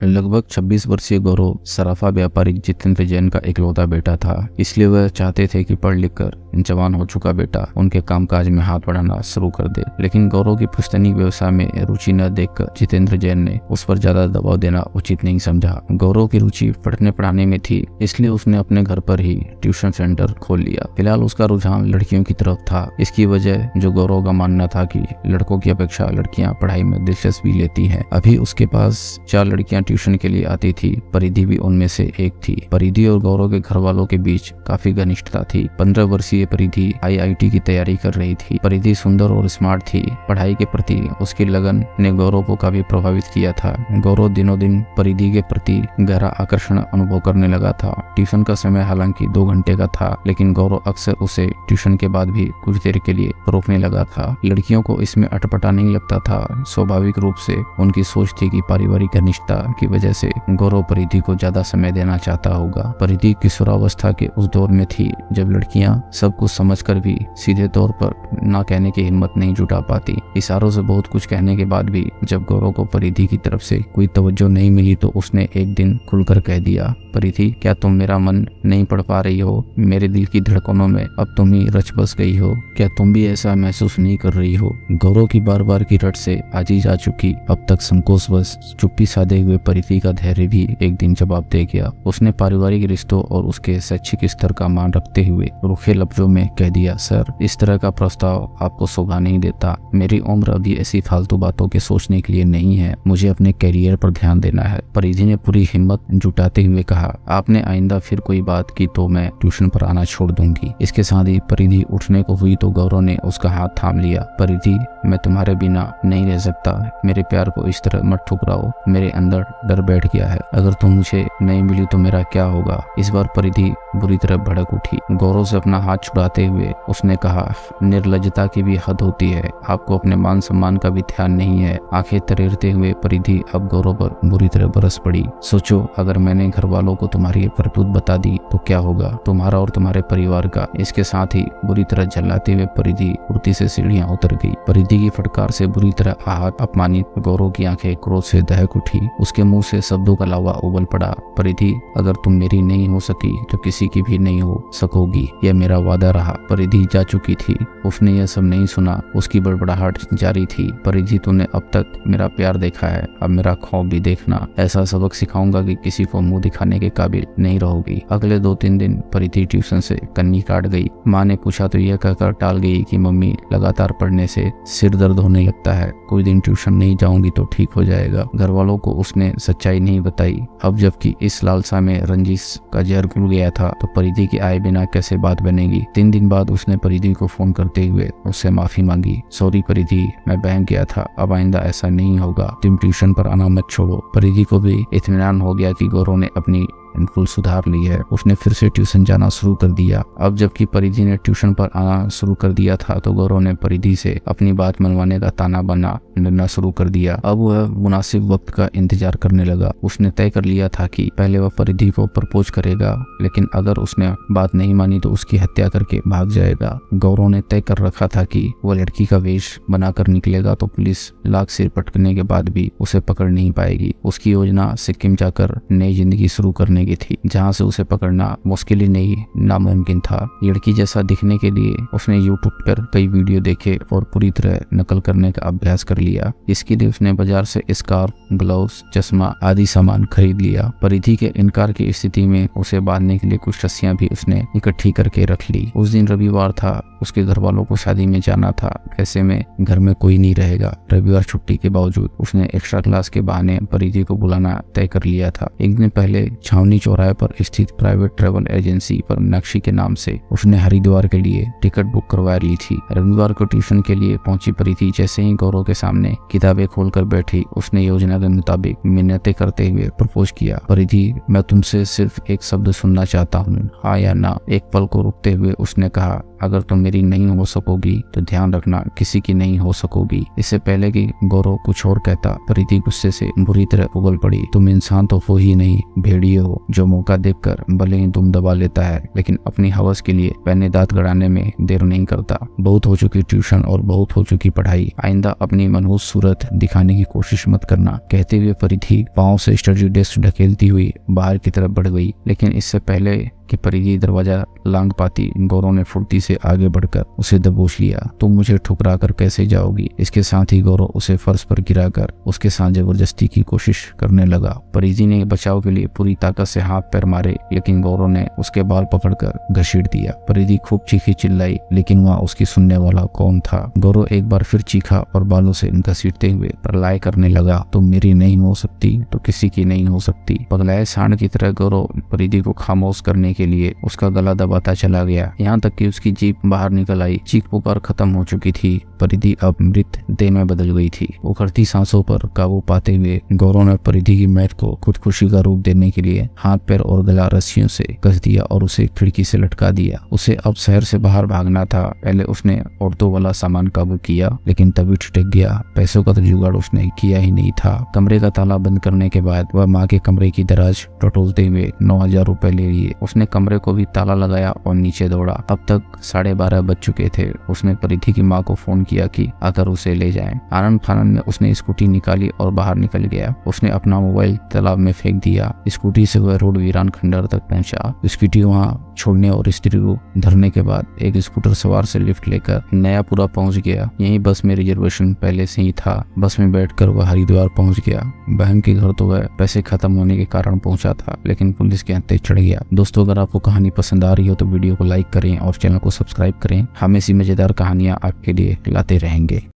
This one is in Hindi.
लगभग 26 वर्षीय गौरव सराफा व्यापारी जितेंद्र जैन का इकलौता बेटा था, इसलिए वह चाहते थे कि पढ़ लिख कर जवान हो चुका बेटा उनके कामकाज में हाथ बढ़ाना शुरू कर दे। लेकिन गौरव की पुश्तैनी व्यवसाय में रुचि न देखकर जितेंद्र जैन ने उस पर ज्यादा दबाव देना उचित नहीं समझा। गौरव की रुचि पढ़ने पढ़ाने में थी, इसलिए उसने अपने घर पर ही ट्यूशन सेंटर खोल लिया। फिलहाल उसका रुझान लड़कियों की तरफ था। इसकी वजह जो गौरव का मानना था कि लड़कों की अपेक्षा लड़कियां पढ़ाई में दिलचस्पी लेती हैं। अभी उसके पास 4 लड़कियां ट्यूशन के लिए आती थी, परिधि भी उनमें से एक थी। परिधि और गौरव के घर वालों के बीच काफी घनिष्ठता थी। 15 वर्षीय परिधि IIT की तैयारी कर रही थी। परिधि सुंदर और स्मार्ट थी। पढ़ाई के प्रति उसकी लगन ने गौरव को काफी प्रभावित किया था। गौरव दिनों दिन परिधि के प्रति गहरा आकर्षण अनुभव करने लगा था। ट्यूशन का समय हालांकि 2 घंटे का था, लेकिन गौरव अक्सर उसे ट्यूशन के बाद भी कुछ देर के लिए रोकने लगा था। लड़कियों को इसमें अटपटा नहीं लगता था। स्वाभाविक रूप से उनकी सोच थी कि पारिवारिक घनिष्ठता की वजह से गौरव परिधि को ज्यादा समय देना चाहता होगा। परिधि किशोरावस्था के उस दौर में थी जब लड़कियां सब कुछ समझकर भी सीधे तौर पर ना कहने की हिम्मत नहीं जुटा पाती। इशारों से बहुत कुछ कहने के बाद भी जब गौरव को परिधि की तरफ से कोई तवज्जो नहीं मिली तो उसने एक दिन खुलकर कह दिया, परिधि, क्या तुम मेरा मन नहीं पढ़ पा रही हो? मेरे दिल की धड़कनों में अब तुम ही रच बस गई हो। क्या तुम भी ऐसा महसूस नहीं कर रही हो? गौरव की बार बार की रट से आजी जा चुकी अब तक संकोचवश चुप्पी साधे हुए परिधि का धैर्य भी एक दिन जवाब दे गया। उसने पारिवारिक रिश्तों और उसके शैक्षिक स्तर का मान रखते हुए रूखे लफ्जों में कह दिया, सर, इस तरह का प्रस्ताव आपको शोभा नहीं देता। मेरी उम्र अभी ऐसी फालतू बातों के सोचने के लिए नहीं है। मुझे अपने कैरियर पर ध्यान देना है। परिधि ने पूरी हिम्मत जुटाते हुए कहा, आपने आइंदा फिर कोई बात की तो मैं ट्यूशन पर आना छोड़ दूंगी। इसके साथ ही परिधि उठने को हुई तो गौरव ने उसका हाथ थाम लिया। परिधि, मैं तुम्हारे बिना नहीं रह सकता। मेरे प्यार को इस तरह मत ठुकराओ। मेरे अंदर डर बैठ गया है। अगर तुम मुझे नहीं मिली तो मेरा क्या होगा? इस बार परिधि बुरी तरह भड़क उठी। गौरव से अपना हाथ छुड़ाते हुए उसने कहा, निर्लज्जता की भी हद होती है। आपको अपने मान सम्मान का भी ध्यान नहीं है। आंखें तरेरते हुए परिधि अब गौरव पर बुरी तरह बरस पड़ी। सोचो, अगर मैंने घर वालों को तुम्हारी करतूत बता दी तो क्या होगा? तुम्हारा और तुम्हारे परिवार का। इसके साथ ही बुरी तरह झल्लाते हुए परिधि कुर्ती से सीढ़ियां उतर गई। परिधि की फटकार से बुरी तरह आहत अपमानित गौरव की आंखें क्रोध से दहक उठी। उसके मुंह से शब्दों का लावा उबल पड़ा। परिधि, अगर तुम मेरी नहीं हो सकी तो किसी की भी नहीं हो सकोगी, यह मेरा वादा रहा। परिधि जा चुकी थी। उसने यह सब नहीं सुना। उसकी बड़बड़ाहट जारी थी। परिधि, तूने अब तक मेरा प्यार देखा है, अब मेरा खौफ भी देखना। ऐसा सबक सिखाऊंगा कि किसी को मुंह दिखाने के काबिल नहीं रहोगी। अगले 2-3 दिन परिधि ट्यूशन से कन्नी काट गई। माँ ने पूछा तो यह कहकर टाल गई कि मम्मी, लगातार पढ़ने से सिर दर्द होने लगता है। कोई दिन ट्यूशन नहीं जाऊंगी तो ठीक हो जाएगा। घर वालों को उसने सच्चाई नहीं बताई। अब जबकि इस लालसा में रंजिश का जहर घुल गया था तो परिधि की आए बिना कैसे बात बनेगी। 3 दिन बाद उसने परिधि को फोन करते हुए उससे माफी मांगी। सॉरी परिधि, मैं बहक गया था। अब आइंदा ऐसा नहीं होगा। तुम ट्यूशन पर आना मत छोड़ो। परिधि को भी इत्मीनान हो गया कि गौरव ने अपनी बिल्कुल सुधार ली है। उसने फिर से ट्यूशन जाना शुरू कर दिया। अब जबकि परिधि ने ट्यूशन पर आना शुरू कर दिया था तो गौरव ने परिधि से अपनी बात मनवाने का ताना बाना करना शुरू कर दिया। अब वह मुनासिब वक्त का इंतजार करने लगा। उसने तय कर लिया था कि पहले वह परिधि को प्रपोज करेगा, लेकिन अगर उसने बात नहीं मानी तो उसकी हत्या करके भाग जाएगा। गौरव ने तय कर रखा था कि वह लड़की का वेश बनाकर निकलेगा तो पुलिस लाख सिर पटकने के बाद भी उसे पकड़ नहीं पाएगी। उसकी योजना सिक्किम जाकर नई जिंदगी शुरू करने की थी, जहां से उसे पकड़ना मुश्किल ही नहीं नामुमकिन था। लड़की जैसा दिखने के लिए उसने यूट्यूब पर कई वीडियो देखे और पूरी तरह नकल करने का अभ्यास कर लिया। इसके लिए उसने बाजार से स्कार्फ, ग्लव्स, चश्मा आदि सामान खरीद लिया। परिधि के इनकार की स्थिति में उसे बांधने के लिए कुछ रस्सियां भी उसने इकट्ठी करके रख ली। उस दिन रविवार था। उसके घर वालों को शादी में जाना था। ऐसे में घर में कोई नहीं रहेगा। रविवार छुट्टी के बावजूद उसने एक्स्ट्रा क्लास के बहाने परिधि को बुलाना तय कर लिया था। एक दिन पहले छावनी चौराहे पर स्थित प्राइवेट ट्रेवल एजेंसी पर मीनाक्षी के नाम से उसने हरिद्वार के लिए टिकट बुक करवा ली थी। रविवार को ट्यूशन के लिए पहुंची परिधि जैसे ही गौरव के सामने किताबें खोलकर बैठी, उसने योजना के मुताबिक मिन्नतें करते हुए प्रपोज किया। परिधि, मैं तुमसे सिर्फ एक शब्द सुनना चाहता हूँ, हाँ या ना। एक पल को रुकते हुए उसने कहा, अगर तुम मेरी नहीं हो सकोगी तो ध्यान रखना किसी की नहीं हो सकोगी। इससे पहले कि गौरव कुछ और कहता, प्रीति गुस्से से बुरी तरह उगल पड़ी। तुम इंसान तो हो ही नहीं, भेड़िए हो जो मौका देखकर भले ही तुम दबा लेता है लेकिन अपनी हवस के लिए पहने दांत गड़ाने में देर नहीं करता। बहुत हो चुकी ट्यूशन और बहुत हो चुकी पढ़ाई, आइंदा अपनी मनहूस सूरत दिखाने की कोशिश मत करना। कहते हुए परिधि पाँव से स्टडी डेस्क ढकेलती हुई बाहर की तरफ बढ़ गई, लेकिन इससे पहले कि परिधि दरवाजा लांघ पाती, गौरव ने फुर्ती से आगे बढ़कर उसे दबोच लिया। तुम मुझे ठुकरा कर कैसे जाओगी? इसके साथ ही गौरव उसे फर्श पर गिराकर उसके साथ जबरदस्ती की कोशिश करने लगा। परिधि ने बचाव के लिए पूरी ताकत से हाथ पैर मारे, लेकिन गौरव ने उसके बाल पकड़कर घसीट दिया। परिधि खूब चीखी चिल्लाई, लेकिन वहाँ उसकी सुनने वाला कौन था? गौरव एक बार फिर चीखा और बालों से घसीटते हुए प्रलय करने लगा। तुम मेरी नहीं हो सकती तो किसी की नहीं हो सकती। पगलाए सांड की तरह गौरव परिधि को खामोश करने के लिए उसका गला दबाता चला गया, यहाँ तक कि उसकी जीभ बाहर निकल आई। चीख पुकार खत्म हो चुकी थी। परिधि अब मृत देह में बदल गई थी। उखड़ती सांसों पर काबू पाते हुए गौरव ने परिधि की मैट को खुदकुशी का रूप देने के लिए हाथ पैर और गला रस्सियों से कस दिया और उसे खिड़की से लटका दिया। उसे अब शहर से बाहर भागना था। पहले उसने औरतों वाला सामान काबू किया, लेकिन तभी ठिठक गया। पैसों का तो जुगाड़ उसने किया ही नहीं था। कमरे का ताला बंद करने के बाद वह माँ के कमरे की दराज टटोलते हुए 9,000 रुपए ले लिए। उसने कमरे को भी ताला लगाया और नीचे दौड़ा। अब तक 12:30 बज चुके थे। उसने परिधि की माँ को फोन किया कि आकर उसे ले जाएं। आनंद फानंद में उसने स्कूटी निकाली और बाहर निकल गया। उसने अपना मोबाइल तालाब में फेंक दिया। स्कूटी से वह रोड वीरान खंडर तक पहुंचा। स्कूटी वहां छोड़ने और स्त्री को धरने के बाद एक स्कूटर सवार से लिफ्ट लेकर नयापुरा पहुंच गया। यहीं बस में रिजर्वेशन पहले से ही था। बस में बैठकर वह हरिद्वार पहुंच गया। बहन के घर तो वह पैसे खत्म होने के कारण पहुंचा था, लेकिन पुलिस के हत्थे चढ़ गया। दोस्तों, अगर आपको कहानी पसंद आ रही हो तो वीडियो को लाइक करें और चैनल को सब्सक्राइब करें। हम ऐसी मजेदार कहानियां आपके लिए लाते रहेंगे।